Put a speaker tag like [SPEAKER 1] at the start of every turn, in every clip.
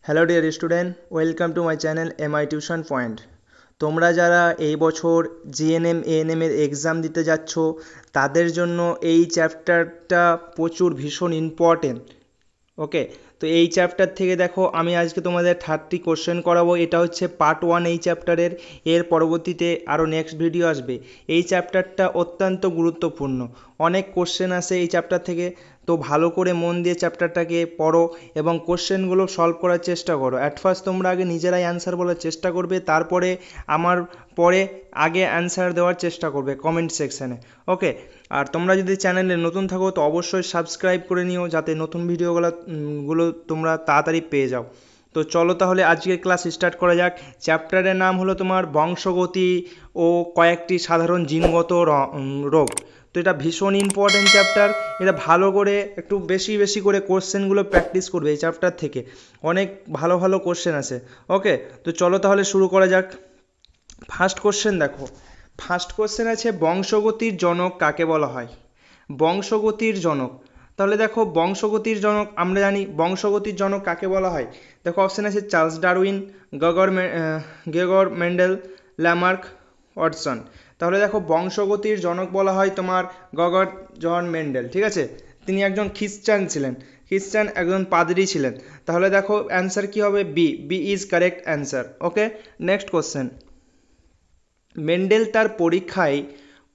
[SPEAKER 1] Hello dear student, welcome to my channel MI tuition point. তোমরা যারা এই বছর জিএনএম এএনএম এর এক্সাম দিতে যাচ্ছ তাদের জন্য এই চ্যাপ্টারটা প্রচুর ভীষণ ইম্পর্টেন্ট। ওকে, তো এই চ্যাপ্টার থেকে দেখো আমি আজকে তোমাদের 30 কোশ্চেন করাবো। এটা হচ্ছে পার্ট 1 এই চ্যাপ্টারের। এর পরবর্তীতে আরও নেক্সট ভিডিও আসবে। এই চ্যাপ্টারটা অত্যন্ত গুরুত্বপূর্ণ, অনেক কোশ্চেন আসে এই চ্যাপ্টার থেকে। তো ভালো করে মন দিয়ে চ্যাপ্টারটাকে পড়ো এবং কোশ্চেনগুলো সলভ করার চেষ্টা করো। অ্যাট ফার্স্ট তোমরা আগে নিজেরাই অ্যান্সার বলার চেষ্টা করবে, তারপরে আমার পরে আগে অ্যান্সার দেওয়ার চেষ্টা করবে কমেন্ট সেকশানে। ওকে, আর তোমরা যদি চ্যানেলে নতুন থাকো তো অবশ্যই সাবস্ক্রাইব করে নিও যাতে নতুন ভিডিওগুলো তোমরা তাড়াতাড়ি পেয়ে যাও। তো চলো তাহলে আজকের ক্লাস স্টার্ট করা যাক। চ্যাপ্টারের নাম হলো তোমার বংশগতি ও কয়েকটি সাধারণ জিনগত রোগ। তো এটা ভীষণ ইম্পর্টেন্ট চ্যাপ্টার। এটা ভালো করে একটু বেশি বেশি করে কোশ্চেনগুলো প্র্যাকটিস করবে। এই চ্যাপ্টার থেকে অনেক ভালো ভালো কোশ্চেন আছে। ওকে, তো চলো তাহলে শুরু করা যাক। ফার্স্ট কোশ্চেন দেখো, ফার্স্ট কোশ্চেন আছে বংশগতির জনক কাকে বলা হয়? বংশগতির জনক, তাহলে দেখো বংশগতির জনক আমরা জানি বংশগতির জনক কাকে বলা হয়। দেখো অপশান আছে Charles Darwin, Gregor Mendel, Lamarck, Watson. তাহলে দেখো বংশগতির জনক বলা হয় তোমার গ্রেগর জন মেন্ডেল। ঠিক আছে, তিনি একজন খ্রিস্টান ছিলেন, খ্রিস্টান একজন পাদ্রী ছিলেন। তাহলে দেখো অ্যান্সার কি হবে? B, B is correct answer. Okay, next question, Mendel তার পরীক্ষায়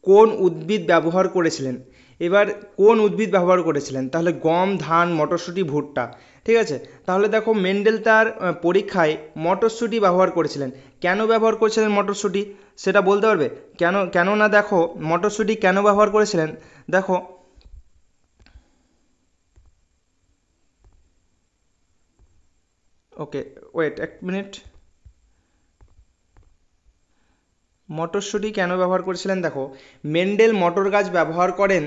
[SPEAKER 1] কোন উদ্ভিদ ব্যবহার করেছিলেন? এবার কোন উদ্ভিদ ব্যবহার করেছিলেন? তাহলে গম, ধান, মটরশুঁটি, ভুট্টা। ঠিক আছে, তাহলে দেখো মেন্ডেল তার পরীক্ষায় মটরশুঁটি ব্যবহার করেছিলেন। কেন ব্যবহার করেছিলেন মটরশুঁটি সেটা বলতে পারবে? কেননা দেখো মটরশুঁটি কেন ব্যবহার করেছিলেন, দেখো ওকে ওয়েট এক মিনিট। মটরশুঁটি কেন ব্যবহার করেছিলেন? দেখো মেন্ডেল মটর গাছ ব্যবহার করেন,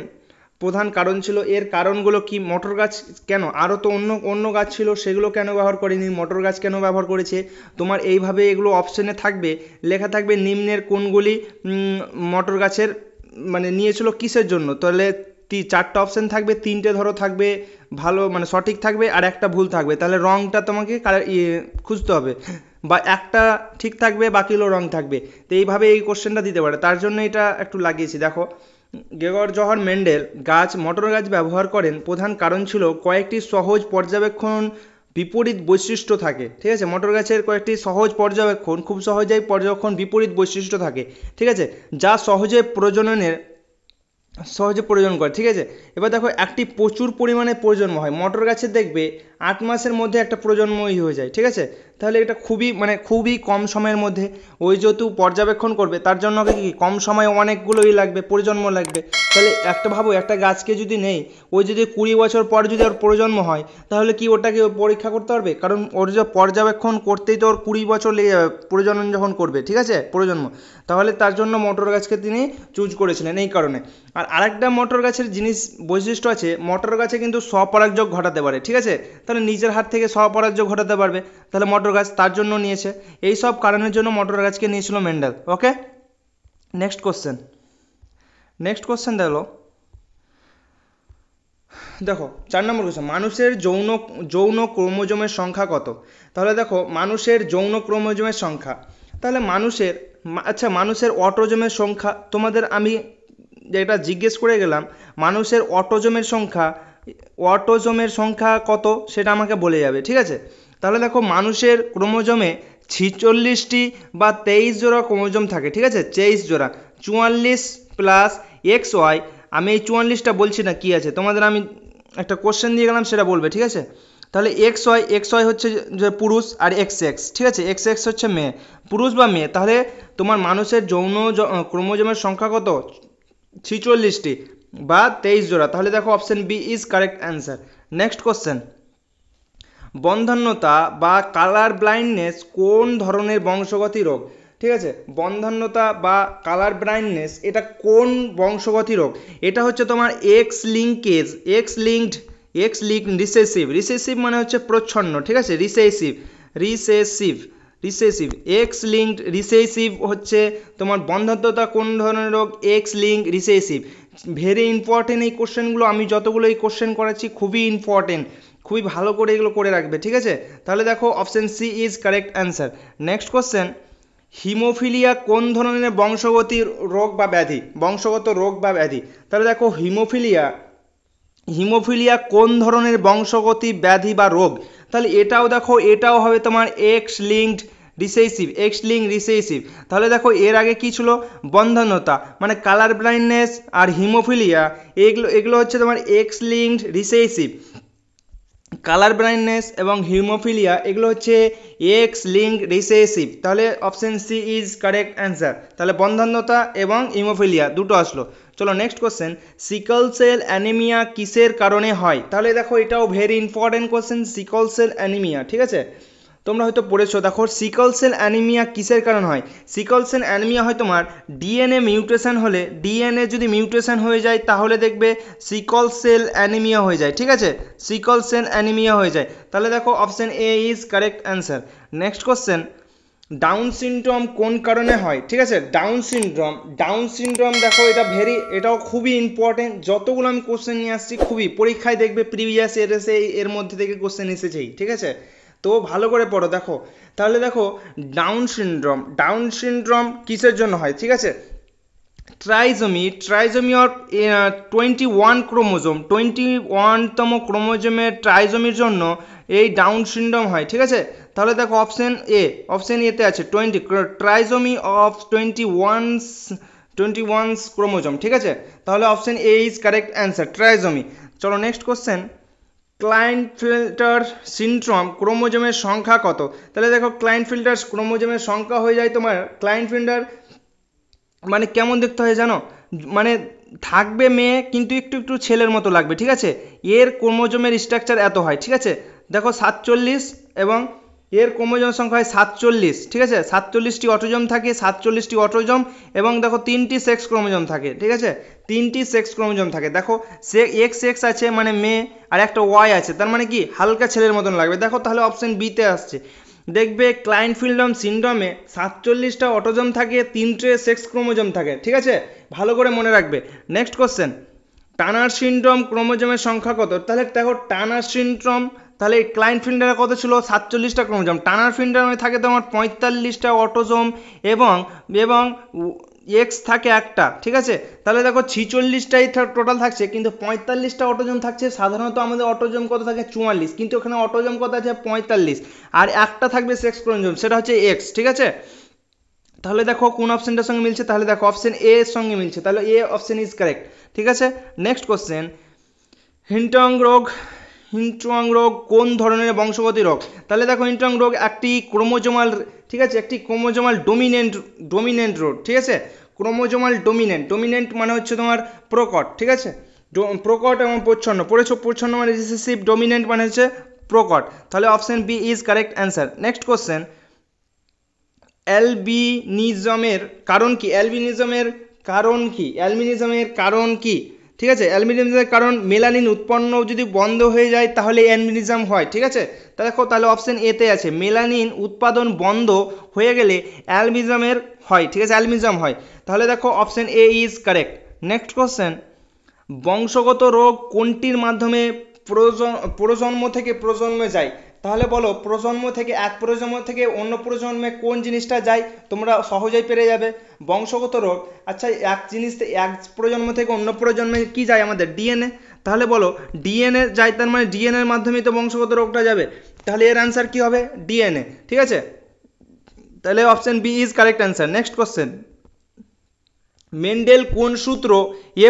[SPEAKER 1] প্রধান কারণ ছিল, এর কারণগুলো কি? মটর গাছ কেন, আরও তো অন্য অন্য গাছ ছিল, সেগুলো কেন ব্যবহার করেনি, মটর গাছ কেন ব্যবহার করেছে? তোমার এইভাবে এগুলো অপশানে থাকবে, লেখা থাকবে নিম্নের কোনগুলি মটর গাছের মানে নিয়েছিল কিসের জন্য। তাহলে চারটা অপশান থাকবে, তিনটে ধরো থাকবে ভালো মানে সঠিক থাকবে আর একটা ভুল থাকবে। তাহলে রংটা তোমাকে খুঁজতে হবে, বা একটা ঠিক থাকবে বাকিগুলো রং থাকবে। তো এইভাবে এই কোশ্চেনটা দিতে পারে, তার জন্য এটা একটু লাগিয়েছি। দেখো গ্রেগর জহর মেন্ডেল মটর গাছ ব্যবহার করেন, প্রধান কারণ ছিল কয়েকটি সহজ পর্যবেক্ষণ বিপরীত বৈশিষ্ট্য থাকে। ঠিক আছে, মটর গাছের কয়েকটি সহজ পর্যবেক্ষণ, খুব সহজেই পর্যবেক্ষণ বিপরীত বৈশিষ্ট্য থাকে। ঠিক আছে, যা সহজে প্রয়োজন করে। ঠিক আছে, এবার দেখো একটি প্রচুর পরিমাণে প্রজন্ম হয় মটর গাছের, দেখবে 8 মাসের মধ্যে একটা প্রজন্মই হয়ে যায়। ঠিক আছে, তাহলে এটা খুবই কম সময়ের মধ্যে, ওই যেহেতু পর্যবেক্ষণ করবে তার জন্য কি কম সময়ে অনেকগুলোই লাগবে, প্রজন্ম লাগবে। তাহলে একটা ভাবো, একটা গাছকে যদি নেই, ওই যদি 20 বছর পর যদি ওর প্রজন্ম হয় তাহলে কি ওটাকে পরীক্ষা করতে পারবে? কারণ ওর যে পর্যবেক্ষণ করতেই তো ওর 20 বছর লেগে যাবে প্রজনন যখন করবে। ঠিক আছে, প্রজন্ম, তাহলে তার জন্য মটর গাছকে তিনি চুজ করেছিলেন এই কারণে। আর আরেকটা মটর গাছের বৈশিষ্ট্য আছে, মটর গাছে কিন্তু স্বপরাগযোগ ঘটাতে পারে। ঠিক আছে, তাহলে নিজের হাত থেকে স্বপরাগযোগ ঘটাতে পারবে, তাহলে মটর গাছ তার জন্য নিয়েছে। এই সব কারণের জন্য মটর গাছকে নিয়েছিল মেন্ডেল। ওকে, নেক্সট কোশ্চেন দেখো 4 নম্বর কোশ্চেন, মানুষের যৌন ক্রোমোজোমের সংখ্যা কত? তাহলে দেখো মানুষের যৌন ক্রোমোজোমের সংখ্যা, তাহলে মানুষের অটোজোমের সংখ্যা, তোমাদের আমি যেটা জিজ্ঞেস করে গেলাম মানুষের অটোজোমের সংখ্যা কত সেটা আমাকে বলে যাবে। ঠিক আছে, তাহলে দেখো মানুষের ক্রোমোজোমে 46টি বা 23 জোড়া ক্রোমোজোম থাকে। ঠিক আছে, 23 জোড়া, 44 প্লাস XY। আমি এই 44টা বলছি না কি আছে, তোমাদের আমি একটা কোশ্চেন দিয়ে গেলাম সেটা বলবে। ঠিক আছে, তাহলে XY হচ্ছে যে পুরুষ, আর XX, ঠিক আছে, XX হচ্ছে মেয়ে, পুরুষ বা মেয়ে। তাহলে তোমার মানুষের যৌন ক্রোমোজোমের সংখ্যা কত? 46টি বা 23 জোড়া। তাহলে দেখো option B is correct answer. Next question, বন্ধ্যাত্বতা বা কালার ব্লাইন্ডনেস কোন ধরনের বংশগত রোগ? ঠিক আছে, বন্ধ্যাত্বতা বা কালার ব্লাইন্ডনেস এটা কোন বংশগত রোগ? এটা হচ্ছে তোমার এক্স লিঙ্কড রিসেসিভ মানে হচ্ছে প্রচ্ছন্ন। ঠিক আছে, রিসেসিভ এক্স লিঙ্কড রিসেসিভ হচ্ছে তোমার বন্ধ্যাত্বতা কোন ধরনের রোগ? X linked recessive. Very important এই কোশ্চেনগুলো, আমি যতগুলো এই কোশ্চেন করাচ্ছি খুবই ইম্পর্টেন্ট, খুবই ভালো করে এগুলো করে রাখবে, ঠিক আছে। তাহলে দেখো option C is correct answer. Next question, haemophilia কোন ধরনের বংশগত রোগ বা ব্যাধি? বংশগত রোগ বা ব্যাধি। তাহলে দেখো হিমোফিলিয়া কোন ধরনের বংশগতি ব্যাধি বা রোগ? তাহলে এটাও দেখো, এটাও হবে তোমার এক্স লিঙ্কড রিসেসিভ। তাহলে দেখো এর আগে কি ছিল? বন্ধ্যাত্বতা, মানে কালার ব্লাইন্ডনেস আর হিমোফিলিয়া, এগুলো হচ্ছে তোমার X linked recessive. Colour blindness এবং হিমোফিলিয়া এগুলো হচ্ছে এক্স লিঙ্ক রিসেসিভ। তাহলে option C is correct answer. তাহলে বন্ধ্যাত্বতা এবং হিমোফিলিয়া দুটো আসলো। চলো next question, sickle cell anaemia কিসের কারণে হয়? তাহলে দেখো এটাও very important question, sickle cell anaemia, ঠিক আছে। তোমরা হয়তো পড়েছো, দেখো সিকল সেল অ্যানিমিয়া কিসের কারণ হয়? সিকল সেল অ্যানিমিয়া হয় তোমার ডিএনএ মিউটেশন হলে, ডিএনএ যদি মিউটেশন হয়ে যায় তাহলে দেখবে সিকল সেল অ্যানিমিয়া হয়ে যায়, ঠিক আছে, সিকল সেল অ্যানিমিয়া হয়ে যায়। তাহলে দেখো option A is correct answer. Next question, Down syndrome কোন কারণে হয়? ঠিক আছে, ডাউন সিনড্রোম দেখো এটাও খুবই ইম্পর্টেন্ট। যতগুলো আমি কোশ্চেন নিয়ে আসছি খুবই পরীক্ষায় দেখবে প্রিভিয়াস ইয়ার এসে এর মধ্যে থেকে কোশ্চেন এসেছেই, ঠিক আছে, তো ভালো করে পড়ো। দেখো তাহলে দেখো ডাউন সিনড্রোম কিসের জন্য হয়? ঠিক আছে, ট্রাইজোমি অর 21তম ক্রোমোজোমের ট্রাইজোমির জন্য এই ডাউন সিনড্রোম হয়, ঠিক আছে। তাহলে দেখো অপশন এতে আছে ট্রাইজোমি অফ 21 ক্রোমোজোম, ঠিক আছে। তাহলে option A is correct answer, trisomy. চলো নেক্সট কোশ্চেন, ক্লাইনফেল্টার সিনড্রোম ক্রোমোজোমের সংখ্যা কত? তাহলে দেখো ক্লাইনফেল্টার ক্রোমোজোমের সংখ্যা হয়ে যায় তোমার, ক্লাইনফেল্টার মানে কেমন দেখতে হয় জানো? মানে থাকবে মেয়ে কিন্তু একটু একটু ছেলের মতো লাগবে, ঠিক আছে। এর ক্রোমোজোমের স্ট্রাকচার এত হয়, ঠিক আছে। দেখো 47 এবং এর ক্রোমোজোমের সংখ্যা হয় 47, ঠিক আছে। 47টি অটোজোম থাকে, 47টি অটোজোম, এবং দেখো 3টি সেক্স ক্রোমোজোম থাকে, ঠিক আছে, 3টি সেক্স ক্রোমোজোম থাকে। দেখো এক্স আছে মানে মেয়ে, আর একটা ওয়াই আছে, তার মানে কি হালকা ছেলের মতন লাগবে। দেখো তাহলে অপশন বিতে আসছে, দেখবে ক্লাইনফেল্টার সিনড্রোমে 47টা অটোজোম থাকে, 3টে সেক্স ক্রোমোজোম থাকে, ঠিক আছে, ভালো করে মনে রাখবে। নেক্সট কোশ্চেন, টানার সিনড্রোম ক্রোমোজোমের সংখ্যা কত? তাহলে দেখো টানার সিনড্রোম, তাহলে ক্লাইনফেল্টারে কত ছিল? 47টা ক্রোমোজোম। টানার সিনড্রোমে থাকে তোমার 45টা অটোজোম এবং এক্স থাকে একটা, ঠিক আছে। তাহলে দেখো 46টাই টোটাল থাকছে, কিন্তু 45টা অটোজোম থাকছে। সাধারণত আমাদের অটোজোম কত থাকে? 44, কিন্তু ওখানে অটোজোম কত আছে? 45, আর একটা থাকবে সেক্স ক্রোমোজোম, সেটা হচ্ছে এক্স, ঠিক আছে। তাহলে দেখো কোন অপশনটার সঙ্গে মিলছে? তাহলে দেখো অপশন এ এর সঙ্গে মিলছে, তাহলে এ অপশন ইজ কারেক্ট, ঠিক আছে। নেক্সট কোশ্চেন, হিন্টুয়াং রোগ কোন ধরনের বংশগত রোগ? তাহলে দেখো হিন্টুয়াং রোগ একটি ক্রোমোজোমাল, ঠিক আছে, একটি ক্রোমোজোমাল ডোমিনেন্ট রোগ, ঠিক আছে। ক্রোমোজোমাল ডোমিনেন্ট মানে হচ্ছে তোমার প্রকট, ঠিক আছে, প্রকট এবং প্রচ্ছন্ন, প্রচ্ছন্ন মানে রিসেসিভ, ডোমিনেন্ট মানে হচ্ছে প্রকট। তাহলে option B is correct answer. Next question, অ্যালবিনিজমের কারণ কি? অ্যালবিনিজমের কারণ কি? ঠিক আছে, অ্যালবিনিজমের কারণ মেলানিন উৎপন্ন যদি বন্ধ হয়ে যায় তাহলে অ্যালবিনিজম হয়, ঠিক আছে। তাহলে অপশন এতে আছে মেলানিন উৎপাদন বন্ধ হয়ে গেলে অ্যালবিনিজমের হয়, ঠিক আছে, অ্যালবিনিজম হয়। তাহলে দেখো option A is correct. Next question, বংশগত রোগ কোনটির মাধ্যমে প্রজন্ম থেকে প্রজন্মে যায়? তাহলে বলো প্রজন্ম থেকে এক প্রজন্ম থেকে অন্য প্রজন্মে কোন জিনিসটা যায়? তোমরা সহজেই পেরে যাবে, বংশগত রোগ। আচ্ছা, এক প্রজন্ম থেকে অন্য প্রজন্মে কি যায় আমাদের? ডিএনএ। তাহলে বলো ডিএনএ যায়, তার মানে ডিএনএর মাধ্যমেই তো বংশগত রোগটা যাবে। তাহলে এর অ্যান্সার কি হবে? ডিএনএ, ঠিক আছে। তাহলে option B is correct answer. Next question, Mendel কোন সূত্র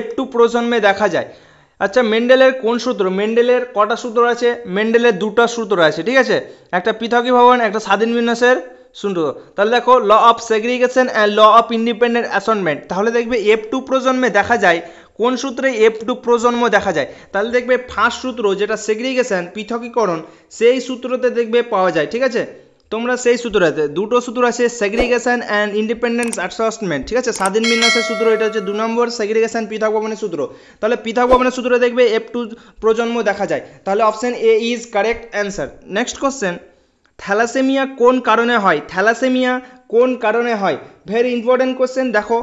[SPEAKER 1] F2 প্রজন্মে দেখা যায়? আচ্ছা, মেন্ডেলের কোন সূত্র? মেন্ডেলের কটা সূত্র আছে? মেন্ডেলের দুটো সূত্র আছে, ঠিক আছে, একটা পৃথকীভবন, একটা স্বাধীন বিন্যাসের সূত্র। তাহলে দেখো law of segregation and law of independent assignment. তাহলে দেখবে F2 প্রজন্মে দেখা যায় কোন সূত্রে F2 প্রজন্ম দেখা যায়? তাহলে দেখবে ফার্স্ট সূত্র যেটা সেগ্রিগেশন, পৃথকীকরণ, সেই সূত্রতে দেখবে পাওয়া যায়, ঠিক আছে। তোমরা সেই সূত্রতে দুটো সূত্র আছে, সেগ্রিগেশন অ্যান্ড ইন্ডিপেন্ডেন্স অ্যাডজাস্টমেন্ট, ঠিক আছে, স্বাধীন বিন্যাসের সূত্র, এটা হচ্ছে 2 নম্বর, সেগ্রিগেশন পৃথক ভবনের সূত্র। তাহলে পৃথক ভবনের সূত্রে দেখবে F2 প্রজন্ম দেখা যায়। তাহলে option A is correct answer. Next question, thalassaemia কোন কারণে হয়? থ্যালাসেমিয়া কোন কারণে হয়? Very important question. দেখো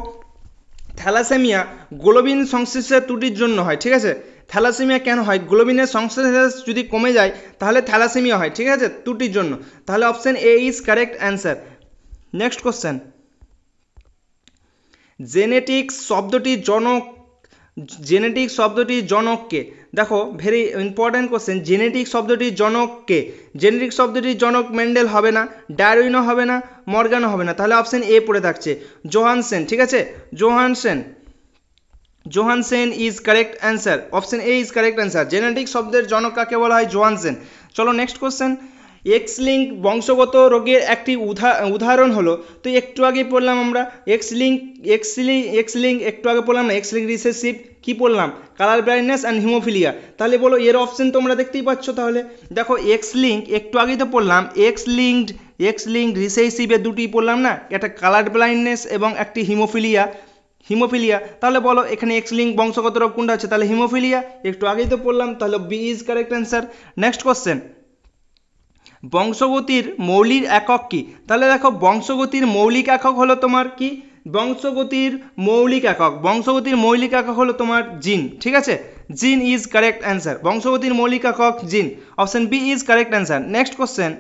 [SPEAKER 1] থ্যালাসেমিয়া গ্লোবিন সংশ্লেষের ত্রুটির জন্য হয়, ঠিক আছে। থ্যালাসেমিয়া কেন হয়? গ্লোবিনের সংশ্লেষ যদি কমে যায় তাহলে থ্যালাসেমিয়া হয়, ঠিক আছে, ত্রুটির জন্য। তাহলে option A is correct answer. Next question, genetics শব্দটির জনককে। দেখো ভেরি ইম্পর্ট্যান্ট কোশ্চেন, জেনেটিক শব্দটির জনককে। জেনেটিক শব্দটির জনক মেন্ডেল হবে না, ডারউইনও হবে না, মর্গানও হবে না, তাহলে অপশন এ পড়ে থাকছে, জোহানসেন, ঠিক আছে, Johannsen is correct answer. Option A is correct answer. Genetic শব্দের জনক কাকে বলা হয়? জোহানসেন। চলো নেক্সট কোশ্চেন, এক্স লিঙ্ক বংশগত রোগের একটি উদাহরণ হলো, তো একটু আগে পড়লাম আমরা এক্স লিঙ্ক একটু আগে পড়লাম না, এক্স লিঙ্ক রিসেসিভ কি পড়লাম? Colour blindness and haemophilia. তাহলে বলো এর অপশন তোমরা দেখতেই পাচ্ছ। তাহলে দেখো এক্স লিঙ্ক একটু আগেই তো পড়লাম, এক্স লিঙ্ক রিসেসিভে দুটি পড়লাম না, একটা কালার ব্লাইন্ডনেস এবং একটি হিমোফিলিয়া। তাহলে বলো এখানে এক্স লিঙ্ক বংশগত রোগ কোনটা হচ্ছে? তাহলে হিমোফিলিয়া, একটু আগেই তো পড়লাম, তাহলে B is correct answer. Next question, বংশগতির মৌলিক একক কি? তাহলে দেখো বংশগতির মৌলিক একক হলো তোমার কি? বংশগতির মৌলিক একক হলো তোমার জিন, ঠিক আছে, জিন ইজ কারেক্ট অ্যান্সার। বংশগতির মৌলিক একক জিন, option B is correct answer. Next question,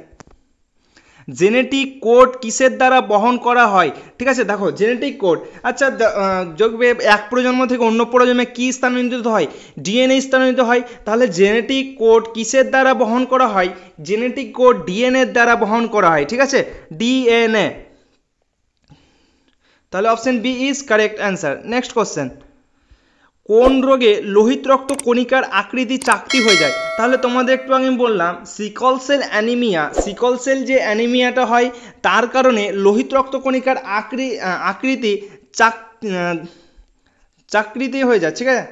[SPEAKER 1] genetic code কিসের দ্বারা বহন করা হয়? ঠিক আছে, দেখো জেনেটিক কোড, আচ্ছা যোগবে এক প্রজন্ম থেকে অন্য প্রজন্মে কি স্থানান্তরিত হয়? ডিএনএ স্থানান্তরিত হয়। তাহলে জেনেটিক কোড কিসের দ্বারা বহন করা হয়? জেনেটিক কোড ডিএনএ দ্বারা বহন করা হয়, ঠিক আছে, ডিএনএ। তাহলে option B is correct answer. Next question, কোন রোগে লোহিত রক্ত কণিকার আকৃতি চাকতি হয়ে যায়? তাহলে তোমাদের একটু আগে বললাম সিকল সেল যে অ্যানিমিয়াটা হয় তার কারণে লোহিত রক্ত কণিকার আকৃতি চাকৃতি হয়ে যায়, ঠিক আছে,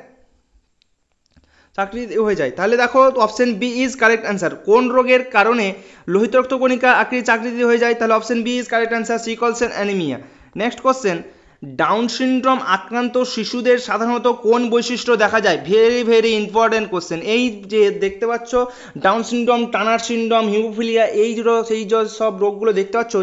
[SPEAKER 1] চাকরি হয়ে যায়। তাহলে দেখো option B is correct answer. কোন রোগের কারণে লোহিত রক্ত কণিকা চাকৃতি হয়ে যায়? তাহলে option B is correct answer, sickle cell anaemia. Next question, Down syndrome আক্রান্ত শিশুদের সাধারণত কোন বৈশিষ্ট্য দেখা যায়? Very important question. এই যে দেখতে পাচ্ছ Down syndrome, Turner syndrome, haemophilia, এই সব রোগগুলো দেখতে পাচ্ছ,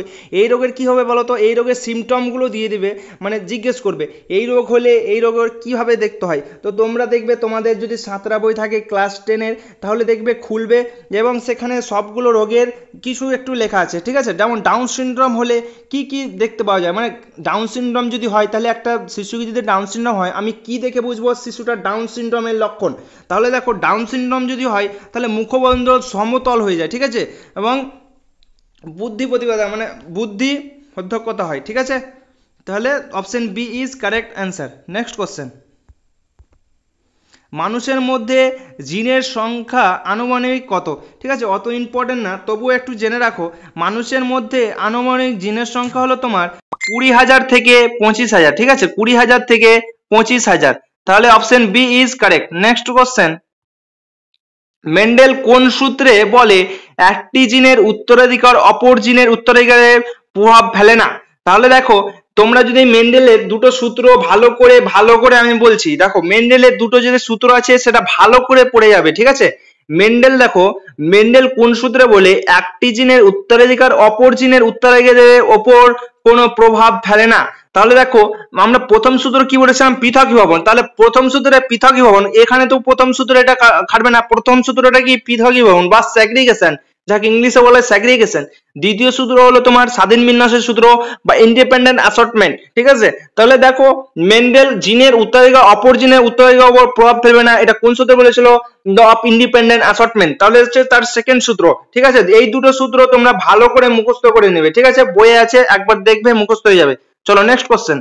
[SPEAKER 1] এই রোগের কি হবে বলো তো? এই রোগের সিমটমগুলো দিয়ে দিবে, মানে জিজ্ঞেস করবে এই রোগ হলে এই রোগের কীভাবে দেখতে হয়। তো তোমরা দেখবে তোমাদের যদি সাঁতরা বই থাকে ক্লাস 10-এর তাহলে দেখবে খুলবে এবং সেখানে সবগুলো রোগের কিছু একটু লেখা আছে, ঠিক আছে। যেমন ডাউন সিনড্রোম হলে কি কি দেখতে পাওয়া যায়, মানে ডাউন সিনড্রোম যদি হয় তাহলে একটা শিশুকে যদি ডাউন সিনড্রোম হয় আমি কি দেখে বুঝবো শিশুটার ডাউন সিনড্রোমের লক্ষণ? তাহলে দেখো ডাউন সিনড্রোম যদি হয় তাহলে মুখবন্ধ সমতল হয়ে যায়, ঠিক আছে, এবং বুদ্ধি প্রতিবাদ মানে বুদ্ধি অধ্যক্ষতা হয়, ঠিক আছে। তাহলে option B is correct answer. Next question, মানুষের মধ্যে জিনের সংখ্যা আনুমানিক কত? ঠিক আছে, অত ইম্পর্টেন্ট না, তবুও একটু জেনে রাখো। মানুষের মধ্যে আনুমানিক জিনের সংখ্যা হলো তোমার 20,000 থেকে 25,000, ঠিক আছে, 20,000 থেকে 25,000। তাহলে option B is correct. Next question, Mendel কোন সূত্রে বলে একটি জিনের উত্তরাধিকার অপর জিনের উত্তরাধিকারের প্রভাব ফেলে না? তাহলে দেখো তোমরা যদি মেন্ডেলের দুটো সূত্র ভালো করে আমি বলছি, দেখো মেন্ডেলের দুটো যে সূত্র আছে সেটা ভালো করে পড়ে যাবে, ঠিক আছে। মেন্ডেল কোন সূত্রে বলে একটি জিনের উত্তরাধিকার অপর জিনের উত্তরাধিকারের ওপর কোনো প্রভাব ফেলে না? তাহলে দেখো আমরা প্রথম সূত্র কি বলেছিলাম? পৃথকীভবন। তাহলে প্রথম সূত্রে পৃথকীভবন, এখানে তো প্রথম সূত্র এটা খাটবে না, প্রথম সূত্রটা কি? পৃথকীভবন বা স্যাগ্রিগেশন, যাকে ইংলিশে বলে স্যাগ্রিগেশন। দ্বিতীয় সূত্র হলো তোমার স্বাধীন বিন্যাসের সূত্র বা ইন্ডিপেন্ডেন্ট অ্যাসর্টমেন্ট, ঠিক আছে। তাহলে দেখো মেন্ডেল জিনের উত্তরাধিকার অপর জিনের উত্তরাধিকার উপর প্রভাব ফেলবে না, এটা কোন সূত্রে বলেছিল? The of independent assortment. তাহলে হচ্ছে তার সেকেন্ড সূত্র, ঠিক আছে। এই দুটো সূত্র তোমরা ভালো করে মুখস্থ করে নেবে, ঠিক আছে, বইয়ে আছে, একবার দেখবে মুখস্থ হয়ে যাবে। চলো নেক্সট কোশ্চেন,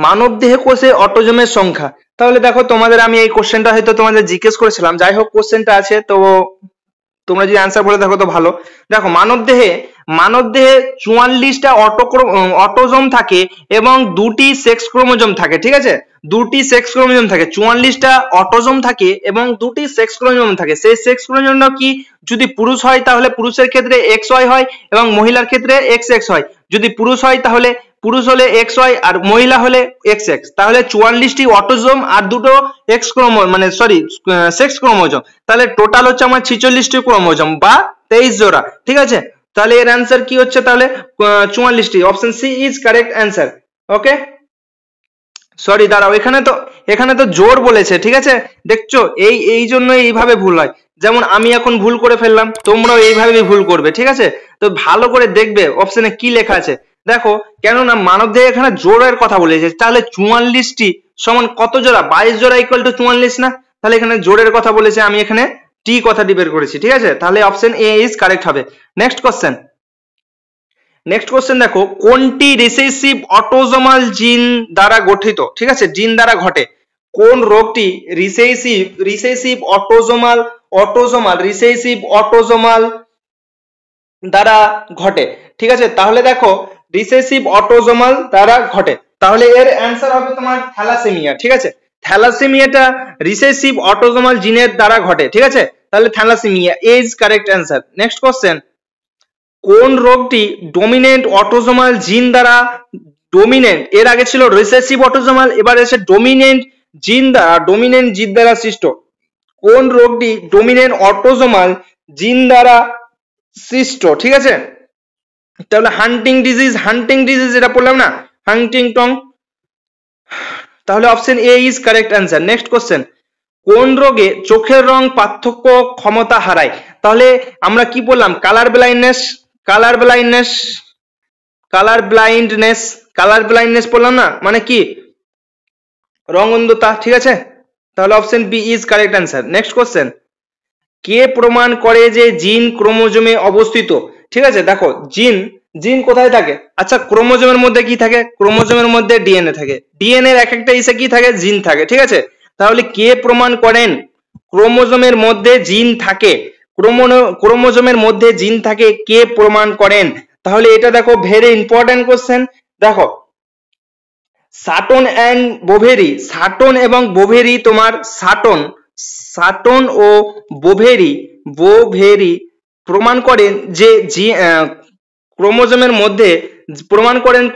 [SPEAKER 1] মানব দেহে কোষে অটোজোমের সংখ্যা। তাহলে দেখো তোমাদের আমি এই কোশ্চেনটা হয়তো তোমাদের জিজ্ঞেস করেছিলাম, যাই হোক কোশ্চেনটা আছে, তো তোমরা যদি অ্যান্সার বলে থাকো তো ভালো। দেখো মানব দেহে 44টা অটোজোম থাকে এবং 2টি সেক্স ক্রোমোজোম থাকে, ঠিক আছে, 2টি সেক্স ক্রোমোজোম থাকে। 44টা অটোজোম থাকে এবং 2টি সেক্স ক্রোমোজোম থাকে। সেই সেক্স ক্রোমোজোমটা কি? যদি পুরুষ হয় তাহলে পুরুষের ক্ষেত্রে XY হয় এবং মহিলার ক্ষেত্রে XX হয়। যদি পুরুষ হয় তাহলে পুরুষ হলে XY আর মহিলা হলে XX। তাহলে 44টি অটোজোম আর দুটো সেক্স ক্রোমোজোম, তাহলে টোটাল হচ্ছে আমার 46টি ক্রোমোজোম বা 23 জোড়া, ঠিক আছে। তাহলে এর অ্যান্সার কি হচ্ছে? তাহলে 44টি। Option C is correct answer. Okay, sorry দাঁড়াও, এখানে তো জোর বলেছে, ঠিক আছে? দেখছো, এই জন্য এইভাবে ভুল হয়। যেমন আমি এখন ভুল করে ফেললাম, তোমরাও এইভাবেই ভুল করবে, ঠিক আছে? তো ভালো করে দেখবে অপশনে কি লেখা আছে। দেখো, কেননা মানবদেহে এখানে জোড়ের কথা বলেছে, তাহলে 44টি সমান কত জোড়া? 22 জোড়া ইকুয়াল টু 44 না? তাহলে এখানে জোড়ের কথা বলেছে, আমি এখানে টি কথাটি বের করেছি, ঠিক আছে? তাহলে অপশন এ ইজ কারেক্ট হবে। নেক্সট কোশ্চেন দেখো, কোনটি রিসেসিভ অটোজোমাল জিন দ্বারা গঠিত? ঠিক আছে, জিন দ্বারা ঘটে। কোন রোগটি রিসেসিভ অটোজোমাল দ্বারা ঘটে? ঠিক আছে, তাহলে দেখো রিসেসিভ অটোজোমাল দ্বারা ঘটে, তাহলে এর অ্যান্সার হবে তোমার থ্যালাসেমিয়া। ঠিক আছে, থ্যালাসেমিয়াটা রিসেসিভ অটোজোমাল জিনের দ্বারা ঘটে, ঠিক আছে? তাহলে thalassaemia is correct answer. Next question, কোন রোগটি ডমিনেন্ট অটোজোমাল জিন দ্বারা এর আগে ছিল রিসেসিভ অটোজোমাল, এবার এসে ডমিনেন্ট জিন দ্বারা সৃষ্ট। কোন রোগটি ডমিনেন্ট অটোজোমাল জিন দ্বারা সৃষ্ট? ঠিক আছে, তাহলে হান্টিং ডিজিজ এটা পড়লাম না, হান্টিংটন। তাহলে option A is correct answer. Next question, কোন রোগে চোখের রং পার্থক্য ক্ষমতা হারায়? তাহলে আমরা কি বললাম? কালার ব্লাইন্ডনেস বললাম না, মানে কি? রং অন্ধতা, ঠিক আছে? তাহলে option B is correct answer. Next question, কে প্রমাণ করে যে জিন ক্রোমোজোমে অবস্থিত? ঠিক আছে, দেখো জিন কোথায় থাকে? আচ্ছা, ক্রোমোজোমের মধ্যে কি থাকে? ক্রোমোজোমের মধ্যে ডিএনএ থাকে, ডিএনএ এর এক একটা ইসে কি থাকে? জিন থাকে, ঠিক আছে? তাহলে কে প্রমাণ করেন ক্রোমোজোমের মধ্যে জিন থাকে? ক্রোমোজোমের মধ্যে জিন থাকে, কে প্রমাণ করেন? তাহলে এটা দেখো, ভেরি ইম্পর্টেন্ট কোশ্চেন। দেখো, সাটন এবং বোভেরি তোমার সাটন ও বোভেরি প্রমাণ করেন যে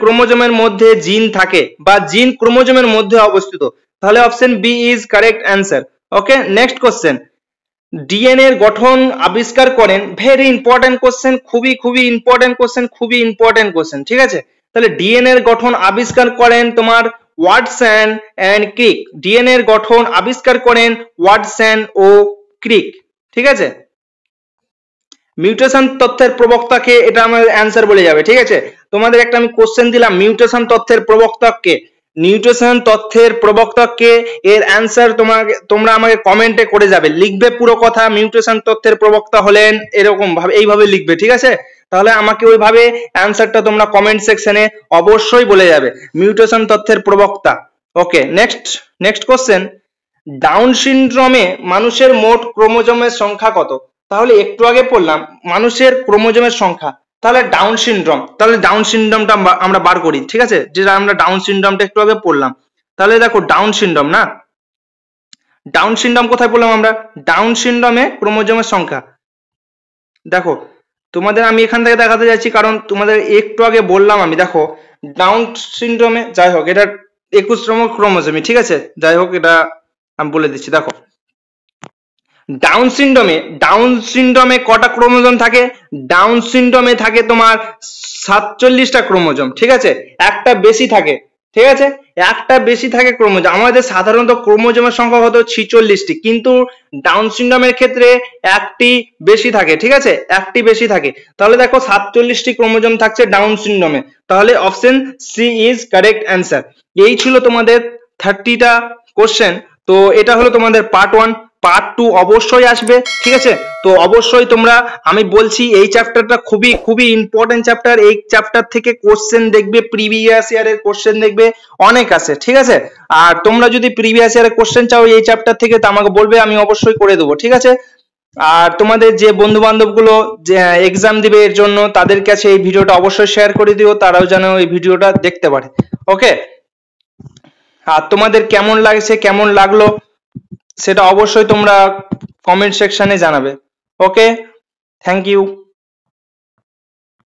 [SPEAKER 1] ক্রোমোজোমের মধ্যে জিন থাকে বা জিন ক্রোমোজোমের মধ্যে অবস্থিত। তাহলে option B is correct answer. Okay, next question, DNA এর গঠন আবিষ্কার করেন? ভেরি ইম্পর্টেন্ট কোশ্চেন, খুবই ইম্পর্টেন্ট কোশ্চেন, ঠিক আছে? তাহলে ডিএনএ এর গঠন আবিষ্কার করেন তোমার ওয়াটসন এন্ড ক্রিক। ডিএনএ এর গঠন আবিষ্কার করেন ওয়াটসন ও ক্রিক, ঠিক আছে? মিউটেশন তথ্যের প্রবক্তাকে, এটা আমার অ্যান্সার বলে যাবে, ঠিক আছে? তোমাদের একটা আমি কোশ্চেন দিলাম, মিউটেশন তথ্যের প্রবক্তাকে, এর অ্যান্সার তোমরা আমাকে কমেন্টে করে যাবে, লিখবে পুরো কথা। মিউটেশন তথ্যের প্রবক্তা হলেন এরকম ভাবে, এইভাবে লিখবে, ঠিক আছে? তাহলে আমাকে ওইভাবে অ্যান্সারটা তোমরা কমেন্ট সেকশনে অবশ্যই বলে যাবে, মিউটেশন তথ্যের প্রবক্তা। ওকে, নেক্সট কোশ্চেন, ডাউন সিনড্রোমে মানুষের মোট ক্রোমোজোমের সংখ্যা কত? তাহলে একটু আগে পড়লাম মানুষের ক্রোমোজোমের সংখ্যা, তাহলে ডাউন সিনড্রোমটা আমরা বার করি, ঠিক আছে? যেটা আমরা ডাউন সিনড্রোমটা একটু আগে পড়লাম। তাহলে দেখো, ডাউন সিনড্রোম কোথায় পড়লাম আমরা? ডাউন সিনড্রোমে ক্রোমোজোমের সংখ্যা। দেখো, তোমাদের আমি এখান থেকে দেখাতে যাচ্ছি, কারণ তোমাদের একটু আগে বললাম আমি। দেখো, ডাউন সিনড্রোমে, যাই হোক, এটা 21তম ক্রোমোজোমই, ঠিক আছে? যাই হোক, এটা আমি বলে দিচ্ছি। দেখো, ডাউন সিনড্রোমে কটা ক্রোমোজোম থাকে? ডাউন সিনড্রোমে থাকে তোমার 47টা ক্রোমোজোম, ঠিক আছে? একটা বেশি থাকে, ঠিক আছে? একটা বেশি থাকে ক্রোমোজোম। আমাদের সাধারণত ক্রোমোজোমের সংখ্যা কত? 46টি, কিন্তু ডাউন সিনড্রোমের ক্ষেত্রে একটি বেশি থাকে, ঠিক আছে? একটি বেশি থাকে। তাহলে দেখো, 47টি ক্রোমোজোম থাকছে ডাউন সিনড্রোমে। তাহলে option C is correct answer. এই ছিল তোমাদের 30টা কোশ্চেন। তো এটা হলো তোমাদের পার্ট 1। পার্ট 2 অবশ্যই আসবে, ঠিক আছে? তো অবশ্যই তোমরা, আমি বলছি, এই চ্যাপ্টারটা খুবই ইম্পর্টেন্ট চ্যাপ্টার। এই চ্যাপ্টার থেকে কোশ্চেন দেখবে, প্রিভিয়াস ইয়ারের কোশ্চেন দেখবে, অনেক আছে, ঠিক আছে? আর তোমরা যদি প্রিভিয়াস ইয়ারের কোশ্চেন চাও এই চ্যাপ্টার থেকে, তো আমাকে বলবে, আমি অবশ্যই করে দেবো, ঠিক আছে? আর তোমাদের যে বন্ধু বান্ধব গুলো যে এক্সাম দিবে এর জন্য, তাদের কাছে এই ভিডিওটা অবশ্যই শেয়ার করে দিও, তারাও যেন এই ভিডিওটা দেখতে পারে। ওকে, আর তোমাদের কেমন লাগছে, কেমন লাগলো, সেটা অবশ্যই তোমরা কমেন্ট সেকশনে জানাবে। ওকে, থ্যাংক ইউ।